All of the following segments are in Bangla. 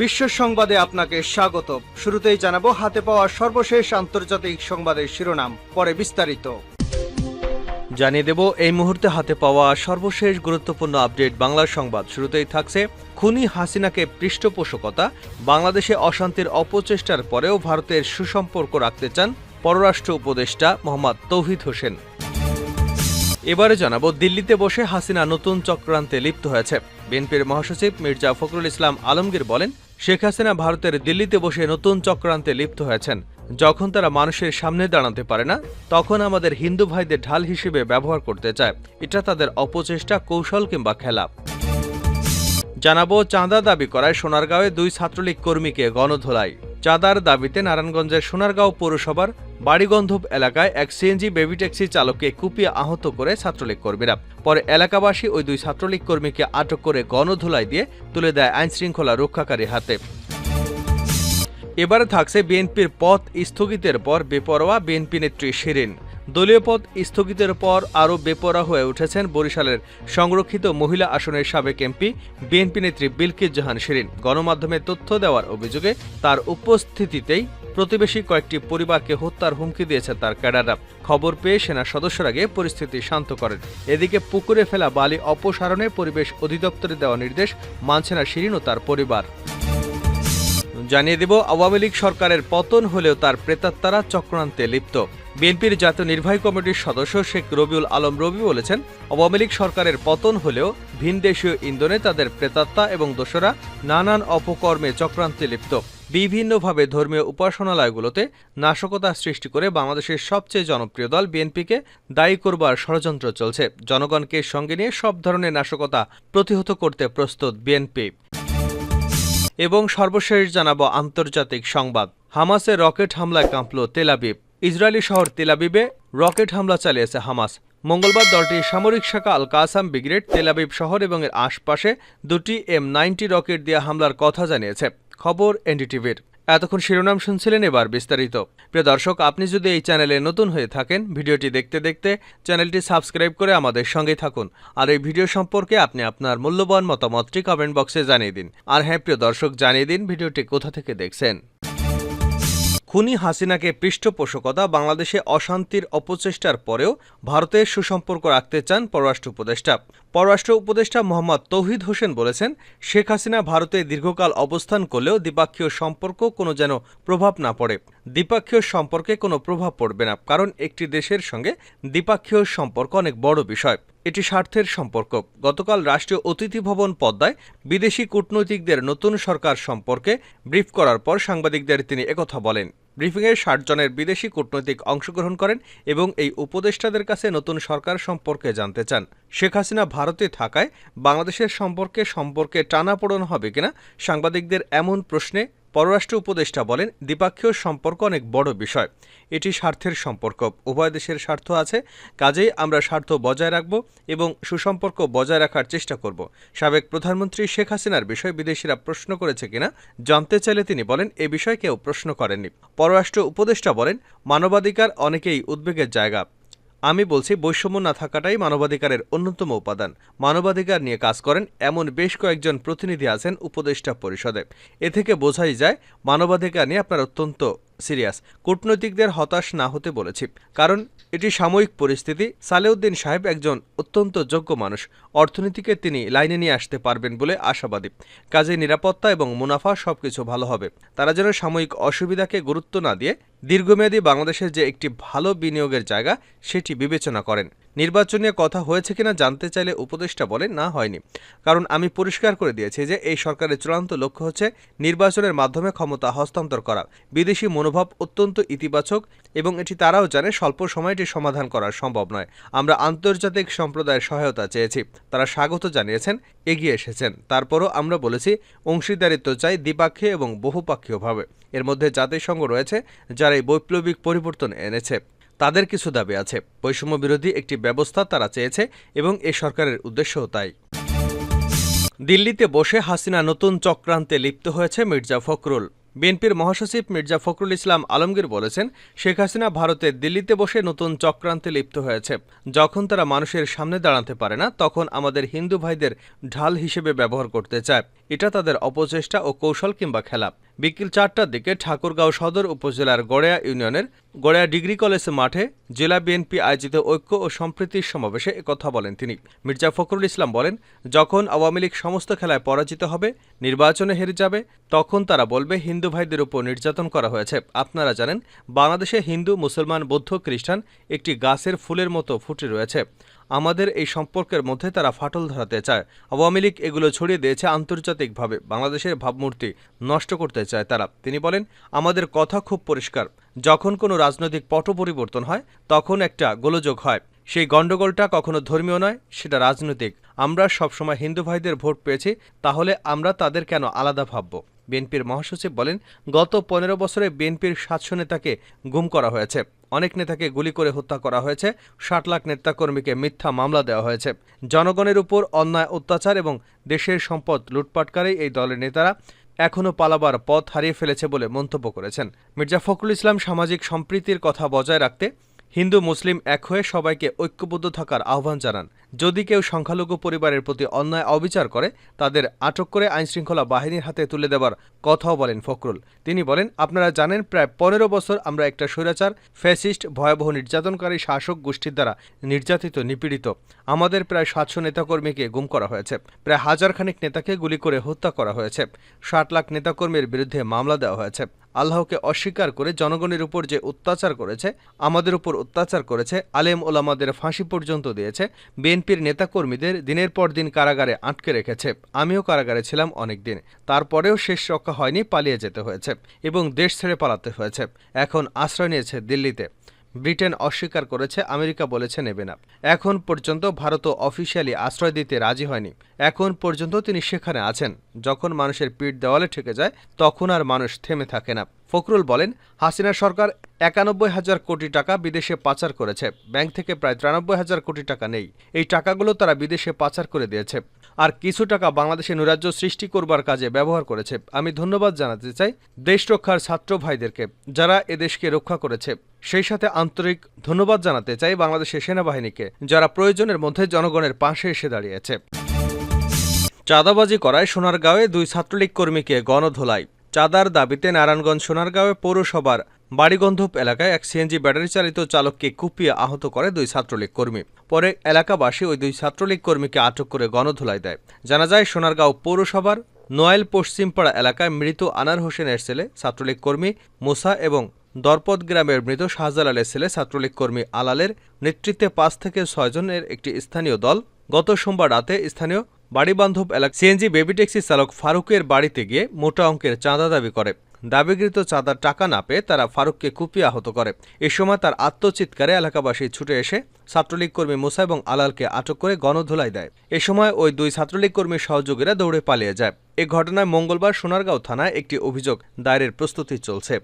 বিশ্ব সংবাদে আপনাকে স্বাগত। শুরুতেই জানাবো হাতে পাওয়া সর্বশেষ আন্তর্জাতিক সংবাদের শিরোনাম, পরে বিস্তারিত জানিয়ে দেব। এই মুহূর্তে হাতে পাওয়া সর্বশেষ গুরুত্বপূর্ণ আপডেট বাংলা সংবাদ। শুরুতেই থাকছে খুনি হাসিনাকে পৃষ্ঠপোষকতা, বাংলাদেশে অশান্তির অপচেষ্টার পরেও ভারতের সুসম্পর্ক রাখতে চান পররাষ্ট্র উপদেষ্টা মোহাম্মদ তৌহিদ হোসেন। এবারে জানাবো দিল্লিতে বসে হাসিনা নতুন চক্রান্তে লিপ্ত হয়েছে। বিএনপির মহাসচিব মির্জা ফখরুল ইসলাম আলমগীর বলেন, শেখ হাসিনা ভারতের দিল্লিতে বসে নতুন চক্রান্তে লিপ্ত হয়েছেন। যখন তারা মানুষের সামনে দাঁড়াতে পারে না, তখন আমাদের হিন্দু ভাইদের ঢাল হিসেবে ব্যবহার করতে চায়। এটা তাদের অপচেষ্টা, কৌশল কিংবা খেলা। জানাবো চাঁদা দাবি করায় সোনারগাঁওয়ে 2 ছাত্রলীগ কর্মীকে গণধোলাই। চাঁদার দাবিতে নারায়ণগঞ্জের সোনারগাঁও পৌরসভার বাড়িগন্ধব এলাকায় এক সিএনজি বেবি ট্যাক্সি চালককে কুপিয়ে আহত করে ছাত্রলীগ কর্মীরা। পরে এলাকাবাসী ওই 2 ছাত্রলীগ কর্মীকে আটক করে গণধোলাই দিয়ে তুলে দেয় আইনশৃঙ্খলা রক্ষাকারী হাতে। এবারে থাকছে বিএনপির পদ স্থগিতের পর বেপরোয়া বিএনপি নেত্রী শিরিন। দলীয় পদ স্থগিতের পর আরও বেপরোয়া হয়ে উঠেছেন বরিশালের সংরক্ষিত মহিলা আসনের সাবেক এমপি বিএনপি নেত্রী বিলকিস জাহান শিরিন। গণমাধ্যমে তথ্য দেওয়ার অভিযোগে তার উপস্থিতিতেই প্রতিবেশী কয়েকটি পরিবারকে হত্যার হুমকি দিয়েছে তার ক্যাডাররা। খবর পেয়ে সেনা সদস্যরা গিয়ে পরিস্থিতি শান্ত করেন। এদিকে পুকুরে ফেলা বালি অপসারণে পরিবেশ অধিদপ্তরে দেওয়া নির্দেশ মানছে না শিরিন ও তার পরিবার। জানিয়ে দেব, আওয়ামী লীগ সরকারের পতন হলেও তার প্রেতাত্মারা চক্রান্তে লিপ্ত। বিএনপির জাতীয় নির্বাহী কমিটির সদস্য শেখ রবিউল আলম রবি বলেছেন, আওয়ামী লীগ সরকারের পতন হলেও ভিনদেশীয় ইন্ধনে তাদের প্রেতাত্মা এবং দোসরা নানান অপকর্মে চক্রান্তে লিপ্ত। বিভিন্নভাবে ধর্মীয় উপাসনালয়গুলোতে নাশকতা সৃষ্টি করে বাংলাদেশের সবচেয়ে জনপ্রিয় দল বিএনপিকে দায়ী করবার ষড়যন্ত্র চলছে। জনগণকে সঙ্গে নিয়ে সব ধরনের নাশকতা প্রতিহত করতে প্রস্তুত বিএনপি। এবং সর্বশেষ জানাবো আন্তর্জাতিক সংবাদ। হামাসের রকেট হামলায় কাঁপল তেল আবিব। ইসরায়েলি শহর তেল আবিবে রকেট হামলা চালিয়েছে হামাস। মঙ্গলবার দলটির সামরিক শাখা আল কাসাম ব্রিগেড তেল আবিব শহর এবং এর আশপাশে 2টি M90 রকেট দিয়ে হামলার কথা জানিয়েছে। খবর এনডিটিভির। এতক্ষণ শিরোনাম শুনছিলেন, এবার বিস্তারিত। প্রিয় দর্শক, আপনি যদি এই চ্যানেলে নতুন হয়ে থাকেন, ভিডিওটি দেখতে দেখতে চ্যানেলটি সাবস্ক্রাইব করে আমাদের সঙ্গেই থাকুন। আর এই ভিডিও সম্পর্কে আপনি আপনার মূল্যবান মতামতটি কমেন্ট বক্সে জানিয়ে দিন। আর হ্যাঁ প্রিয় দর্শক, জানিয়ে দিন ভিডিওটি কোথা থেকে দেখছেন। খুনি হাসিনাকে পৃষ্ঠপোষকতা, বাংলাদেশে অশান্তির অপচেষ্টার পরেও ভারতের সুসম্পর্ক রাখতে চান পররাষ্ট্র উপদেষ্টা। পররাষ্ট্র উপদেষ্টা মোহাম্মদ তৌহিদ হোসেন বলেছেন, শেখ হাসিনা ভারতে দীর্ঘকাল অবস্থান করলেও দ্বিপাক্ষীয় সম্পর্ক কোনো যেন প্রভাব না পড়ে। দ্বিপাক্ষীয় সম্পর্কে কোনো প্রভাব পড়বে না, কারণ একটি দেশের সঙ্গে দ্বিপাক্ষীয় সম্পর্ক অনেক বড় বিষয়। এটি স্বার্থের সম্পর্ক। গতকাল রাষ্ট্রীয় অতিথি ভবন পদ্মায় বিদেশি কূটনৈতিকদের নতুন সরকার সম্পর্কে ব্রিফ করার পর সাংবাদিকদের তিনি একথা বলেন। ব্রিফিংয়ে 60 জনের বিদেশি কূটনৈতিক অংশগ্রহণ করেন এবং এই উপদেষ্টাদের কাছে নতুন সরকার সম্পর্কে জানতে চান। শেখ হাসিনা ভারতে থাকায় বাংলাদেশের সম্পর্কে টানাপোড়েন হবে কিনা সাংবাদিকদের এমন প্রশ্নে পররাষ্ট্র উপদেষ্টা বলেন, দ্বিপাক্ষীয় সম্পর্ক অনেক বড় বিষয়। এটি স্বার্থের সম্পর্ক। উভয় দেশের স্বার্থ আছে, কাজেই আমরা স্বার্থ বজায় রাখব এবং সুসম্পর্ক বজায় রাখার চেষ্টা করব। সাবেক প্রধানমন্ত্রী শেখ হাসিনার বিষয়ে বিদেশিরা প্রশ্ন করেছে কিনা জানতে চাইলে তিনি বলেন, এ বিষয়ে কেউ প্রশ্ন করেননি। পররাষ্ট্র উপদেষ্টা বলেন, মানবাধিকার অনেকেই উদ্বেগের জায়গা। আমি বলছি, বৈষম্য না থাকাটাই মানবাধিকারের অন্যতম উপাদান। মানবাধিকার নিয়ে কাজ করেন এমন বেশ কয়েকজন প্রতিনিধি আছেন উপদেষ্টা পরিষদে। এ থেকে বোঝাই যায় মানবাধিকার নিয়ে আপনার অত্যন্ত সিরিয়াস। কূটনৈতিকদের হতাশ না হতে বলেছি, কারণ এটি সাময়িক পরিস্থিতি। সালেউদ্দিন সাহেব একজন অত্যন্ত যোগ্য মানুষ। অর্থনীতিকে তিনি লাইনে নিয়ে আসতে পারবেন বলে আশাবাদী। কাজে নিরাপত্তা এবং মুনাফা সবকিছু ভালো হবে। তারা যেন সাময়িক অসুবিধাকে গুরুত্ব না দিয়ে দীর্ঘমেয়াদী বাংলাদেশের যে একটি ভালো বিনিয়োগের জায়গা সেটি বিবেচনা করেন। নির্বাচন নিয়ে কথা হয়েছে কিনা জানতে চাইলে উপদেষ্টা বলেন, না, হয়নি। কারণ আমি পরিষ্কার করে দিয়েছি যে এই সরকারের চূড়ান্ত লক্ষ্য হচ্ছে নির্বাচনের মাধ্যমে ক্ষমতা হস্তান্তর করা। বিদেশি মনোভাব অত্যন্ত ইতিবাচক এবং এটি তারাও জানে স্বল্প সময়ে এটি সমাধান করা সম্ভব নয়। আমরা আন্তর্জাতিক সম্প্রদায়ের সহায়তা চেয়েছি, তারা স্বাগত জানিয়েছেন, এগিয়ে এসেছেন। তারপরও আমরা বলেছি অংশীদারিত্ব চাই দ্বিপাক্ষিক এবং বহুপাক্ষীয়ভাবে। এর মধ্যে জাতিসংঘ রয়েছে যারা এই বৈপ্লবিক পরিবর্তন এনেছে। তাদের কিছু দাবি আছে। বৈষম্য বিরোধী একটি ব্যবস্থা তারা চেয়েছে এবং এ সরকারের উদ্দেশ্যও তাই। দিল্লিতে বসে হাসিনা নতুন চক্রান্তে লিপ্ত হয়েছে মির্জা ফখরুল। বিএনপির মহাসচিব মির্জা ফখরুল ইসলাম আলমগীর বলেছেন, শেখ হাসিনা ভারতের দিল্লিতে বসে নতুন চক্রান্তে লিপ্ত হয়েছে। যখন তারা মানুষের সামনে দাঁড়াতে পারে না, তখন আমাদের হিন্দু ভাইদের ঢাল হিসেবে ব্যবহার করতে চায়। এটা তাদের অপচেষ্টা ও কৌশল কিংবা খেলা। বিকেল 4টার দিকে ঠাকুরগাঁও সদর উপজেলার গড়েয়া ইউনিয়নের গড়েয়া ডিগ্রি কলেজ মাঠে জেলা বিএনপি আয়োজিত ঐক্য ও সম্প্রীতির সমাবেশে একথা বলেন তিনি। মির্জা ফখরুল ইসলাম বলেন, যখন আওয়ামী লীগ সমস্ত খেলায় পরাজিত হবে, নির্বাচনে হেরে যাবে, তখন তারা বলবে হিন্দু ভাইদের উপর নির্যাতন করা হয়েছে। আপনারা জানেন, বাংলাদেশে হিন্দু, মুসলমান, বৌদ্ধ, খ্রিস্টান একটি গাছের ফুলের মতো ফুটে রয়েছে। আমাদের এই সম্পর্কের মধ্যে তারা ফাটল ধরাতে চায়। আওয়ামী লীগ এগুলো ছড়িয়ে দিয়েছে আন্তর্জাতিকভাবে। বাংলাদেশের ভাবমূর্তি নষ্ট করতে চায় তারা। তিনি বলেন, আমাদের কথা খুব পরিষ্কার, যখন কোনো রাজনৈতিক পট পরিবর্তন হয়, তখন একটা গোলযোগ হয়। সেই গণ্ডগোলটা কখনো ধর্মীয় নয়, সেটা রাজনৈতিক। আমরা সবসময় হিন্দু ভাইদের ভোট পেয়েছি, তাহলে আমরা তাদের কেন আলাদা ভাবব? বিএনপির মহাসচিব বলেন, গত 15 বছরে বিএনপির 700 নেতাকে গুম করা হয়েছে, অনেক নেতাকে গুলি করে হত্যা করা হয়েছে, 60 লাখ নেতাকর্মীকে মিথ্যা মামলা দেওয়া হয়েছে। জনগণের উপর অন্যায় অত্যাচার এবং দেশের সম্পদ লুটপাটকারী এই দলের নেতারা এখনও পালাবার পথ হারিয়ে ফেলেছে বলে মন্তব্য করেছেন। মির্জা ফখরুল ইসলাম সামাজিক সম্প্রীতির কথা বজায় রাখতে হিন্দু মুসলিম এক হয়ে সবাইকে ঐক্যবদ্ধ থাকার আহ্বান জানান। যদি কেউ সংখ্যালঘু পরিবারের প্রতি অন্যায় অবিচার করে, তাদের আটক করে আইনশৃঙ্খলা বাহিনীর হাতে তুলে দেওয়ার কথাও বলেন ফখরুল। তিনি বলেন, আপনারা জানেন, প্রায় 15 বছর আমরা একটা স্বৈরাচার, ফ্যাসিস্ট, ভয়াবহ নির্যাতনকারী শাসক গোষ্ঠীর দ্বারা নির্যাতিত, নিপীড়িত। আমাদের প্রায় 700 নেতাকর্মীকে গুম করা হয়েছে, প্রায় 1000 খানিক নেতাকে গুলি করে হত্যা করা হয়েছে, 60 লাখ নেতাকর্মীর বিরুদ্ধে মামলা দেওয়া হয়েছে। আল্লাহকে অস্বীকার করে জনগণের উপর যে অত্যাচার করেছে, আমাদের উপর অত্যাচার করেছে, আলেম ওলামাদের ফাঁসি পর্যন্ত দিয়েছে, বিএনপির নেতাকর্মীদের দিনের পর দিন কারাগারে আটকে রেখেছে। আমিও কারাগারে ছিলাম অনেক দিন, তারপরেও শেষ রক্ষা হয়নি, পালিয়ে যেতে হয়েছে এবং দেশ ছেড়ে পালাতে হয়েছে। এখন আশ্রয় নিয়েছে দিল্লিতে। ব্রিটেন অস্বীকার করেছে, আমেরিকা বলেছে নেবে না। এখন পর্যন্ত ভারতও অফিসিয়ালি আশ্রয় দিতে রাজি হয়নি। এখন পর্যন্ত তিনি সেখানে আছেন। যখন মানুষের পিঠ দেওয়ালে ঠেকে যায়, তখন আর মানুষ থেমে থাকে না। ফখরুল বলেন, হাসিনা সরকার 91,000 কোটি টাকা বিদেশে পাচার করেছে। ব্যাংক থেকে প্রায় 93,000 কোটি টাকা নেই। এই টাকাগুলো তারা বিদেশে পাচার করে দিয়েছে, আর কিছু টাকা বাংলাদেশে নৈরাজ্য সৃষ্টি করবার কাজে ব্যবহার করেছে। আমি ধন্যবাদ জানাতে চাই দেশ রক্ষার ছাত্র ভাইদেরকে, যারা এদেশকে রক্ষা করেছে। সেই সাথে আন্তরিক ধন্যবাদ জানাতে চাই বাংলাদেশের সেনাবাহিনীকে, যারা প্রয়োজনের মধ্যে জনগণের পাশে এসে দাঁড়িয়েছে। চাঁদাবাজি করায় সোনারগাঁওয়ে 2 ছাত্রলীগ কর্মীকে গণধোলাই। চাঁদার দাবিতে নারায়ণগঞ্জ সোনারগাঁওয়ে পৌরসভার বাড়িগন্ধপ এলাকায় এক সিএনজি ব্যাটারি চালিত চালককে কুপিয়ে আহত করে 2 ছাত্রলীগ কর্মী। পরে এলাকাবাসী ওই 2 ছাত্রলীগ কর্মীকে আটক করে গণধোলাই দেয়। জানা যায়, সোনারগাঁও পৌরসভার নোয়াইল পশ্চিমপাড়া এলাকায় মৃত আনার হোসেনের ছেলে ছাত্রলীগ কর্মী মুসা এবং দরপদ গ্রামের মৃত শাহজালালের ছেলে ছাত্রলীগ কর্মী আলালের নেতৃত্বে 5 থেকে 6 জনের একটি স্থানীয় দল গত সোমবার রাতে স্থানীয় বাড়িবান্ধব এলাকা সিএনজি বেবি ট্যাক্সি চালক ফারুকের বাড়িতে গিয়ে মোটা অঙ্কের চাঁদা দাবি করে। দাবিকৃত চাঁদার টাকা না পেয়ে তারা ফারুককে কুপিয়ে আহত করে। এ সময় তার আত্মচিৎকারে এলাকাবাসী ছুটে এসে ছাত্রলীগ কর্মী মুসা এবং আলালকে আটক করে গণধোলাই দেয়। এ সময় ওই 2 ছাত্রলীগ কর্মীর সহযোগীরা দৌড়ে পালিয়ে যায়। এ ঘটনায় মঙ্গলবার সোনারগাঁও থানায় একটি অভিযোগ দায়েরের প্রস্তুতি চলছে।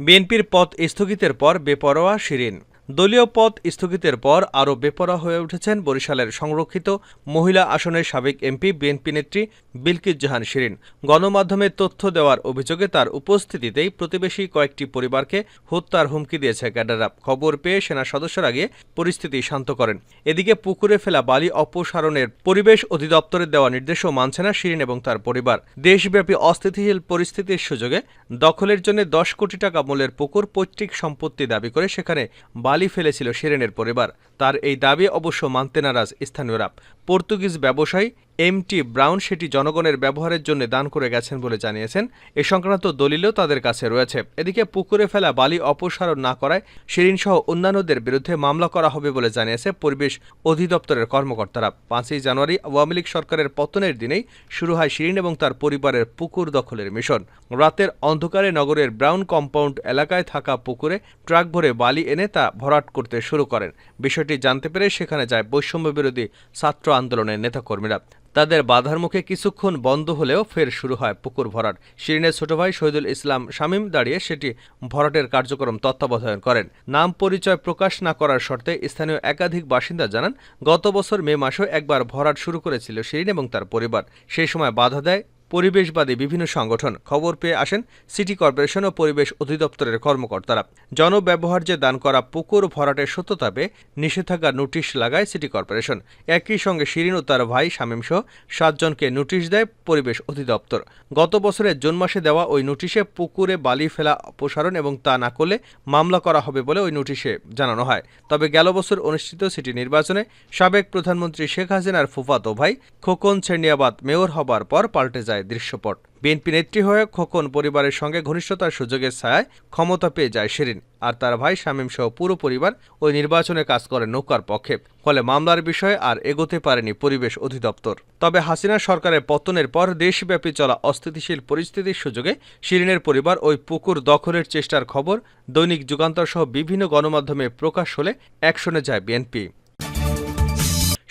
বিএনপির পদ স্থগিতের পর বেপরোয়া শিরীন। দলীয় পদ স্থগিতের পর আরও বেপরোয়া হয়ে উঠেছেন বরিশালের সংরক্ষিত মহিলা আসনের সাবেক এমপি বিএনপি নেত্রী বিলকিস জাহান শিরীন। গণমাধ্যমে তথ্য দেওয়ার অভিযোগে তার উপস্থিতিতেই প্রতিবেশী কয়েকটি পরিবারকে হত্যার হুমকি দিয়েছে ক্যাডাররা। খবর পেয়ে সেনা সদস্যরা গিয়ে পরিস্থিতি শান্ত করেন। এদিকে পুকুরে ফেলা বালি অপসারণের পরিবেশ অধিদপ্তরের দেওয়া নির্দেশও মানছে না শিরীন এবং তার পরিবার। দেশব্যাপী অস্থিতিশীল পরিস্থিতির সুযোগে দখলের জন্য 10 কোটি টাকা মূল্যের পুকুর পৈতৃক সম্পত্তি দাবি করে সেখানে বালি ফেলেছিল শিরীনের পরিবার। তার এই দাবি অবশ্য মানতে নারাজ স্থানীয়রা। পর্তুগিজ ব্যবসায়ী এম.টি. ব্রাউন সেটি জনগণের ব্যবহারের জন্য দান করে গেছেন বলে জানিয়েছেন। এ সংক্রান্ত দলিলও তাদের কাছে রয়েছে। এদিকে পুকুরে ফেলা বালি অপসারণ না করায় শিরীনসহ অন্যান্যদের বিরুদ্ধে মামলা করা হবে বলে জানিয়েছে পরিবেশ অধিদপ্তরের কর্মকর্তারা। 5ই জানুয়ারি আওয়ামী লীগ সরকারের পতনের দিনেই শুরু হয় শিরীন এবং তার পরিবারের পুকুর দখলের মিশন। রাতের অন্ধকারে নগরের ব্রাউন কম্পাউন্ড এলাকায় থাকা পুকুরে ট্রাক ভরে বালি এনে তা ভরাট করতে শুরু করেন। বিষয়টি জানতে পেরে সেখানে যায় বৈষম্য বিরোধী ছাত্র আন্দোলনের নেতাকর্মীরা। তাদের বাধার মুখে কিছুক্ষণ বন্ধ হলেও ফের শুরু হয় পুকুর ভরাট। শিরীনের ছোট ভাই শহীদুল ইসলাম শামীম দাঁড়িয়ে সেটি ভরাটের কার্যক্রম তত্ত্বাবধান করেন। নাম পরিচয় প্রকাশ না করার শর্তে স্থানীয় একাধিক বাসিন্দা জানান, গত বছর মে মাসেও একবার ভরাট শুরু করেছিল শিরীন এবং তার পরিবার। সেই সময় বাধা দেয় পরিবেশবাদী বিভিন্ন সংগঠন। খবর পেয়ে আসেন সিটি কর্পোরেশন ও পরিবেশ অধিদপ্তরের কর্মকর্তারা। জনব্যবহার্যে দান করা পুকুর ভরাটের সত্যতা পেয়ে নিষেধাজ্ঞার নোটিশ লাগায় সিটি কর্পোরেশন। একই সঙ্গে শিরিন ও তার ভাই শামীম সহ 7 জনকে নোটিশ দেয় পরিবেশ অধিদপ্তর। গত বছরের জুন মাসে দেওয়া ওই নোটিশে পুকুরে বালি ফেলা অপসারণ এবং তা না করলে মামলা করা হবে বলে ওই নোটিশে জানানো হয়। তবে গেল বছর অনুষ্ঠিত সিটি নির্বাচনে সাবেক প্রধানমন্ত্রী শেখ হাসিনার ফুফাতো ভাই খোকন ছেনিয়াবাত মেয়র হবার পর পাল্টে যায় দৃশ্যপট। বিএনপি নেত্রী হয়ে খোকন পরিবারের সঙ্গে ঘনিষ্ঠতার সুযোগের ছায়ায় ক্ষমতা পেয়ে যায় শিরিন, আর তার ভাই শামীম সহ পুরো পরিবার ওই নির্বাচনে কাজ করে নৌকার পক্ষে। ফলে মামলার বিষয়ে আর এগোতে পারেনি পরিবেশ অধিদপ্তর। তবে হাসিনা সরকারের পতনের পর দেশব্যাপী চলা অস্থিতিশীল পরিস্থিতির সুযোগে শিরিনের পরিবার ওই পুকুর দখলের চেষ্টার খবর দৈনিক যুগান্তর সহ বিভিন্ন গণমাধ্যমে প্রকাশ হলে অ্যাকশনে যায় বিএনপি।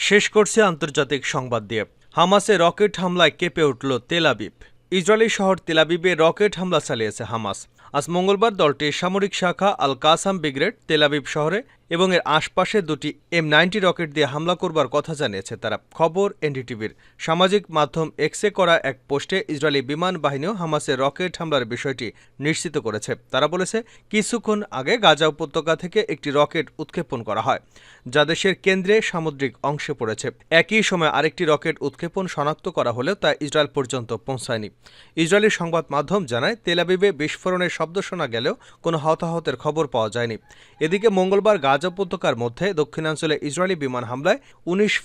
শেষ করছে আন্তর্জাতিক সংবাদ দিয়ে। হামাসে রকেট হামলায় কেঁপে উঠল তেল আবিব। ইসরায়েলি শহর তেল আবিবে রকেট হামলা চালিয়েছে হামাস। আজ মঙ্গলবার দলটির সামরিক শাখা আল কাসাম ব্রিগেড তেল আবিব শহরে এবং এর আশপাশে দুটি M90 রকেট দিয়ে হামলা করবার কথা জানিয়েছে তারা। খবর এনডিটিভির। সামাজিক মাধ্যম এক্সে করা এক পোস্টে ইসরায়েলি বিমান বাহিনীও হামাসের রকেট হামলার বিষয়টি নিশ্চিত করেছে। তারা বলেছে, কিছুক্ষণ আগে গাজা উপত্যকা থেকে একটি রকেট উৎক্ষেপণ করা হয়, যা দেশের কেন্দ্রে সামুদ্রিক অংশে পড়েছে। একই সময় আরেকটি রকেট উৎক্ষেপণ শনাক্ত করা হলেও তা ইসরায়েল পর্যন্ত পৌঁছায়নি। ইসরায়েলি সংবাদ মাধ্যম জানায়, তেল আবিবে বিস্ফোরণের শব্দ শোনা গেলেও কোনো হতাহতের খবর পাওয়া যায়নি। এদিকে মঙ্গলবার গাজা উপত্যকার মধ্যে দক্ষিণাঞ্চলে ইসরায়েলি বিমান হামলায় 19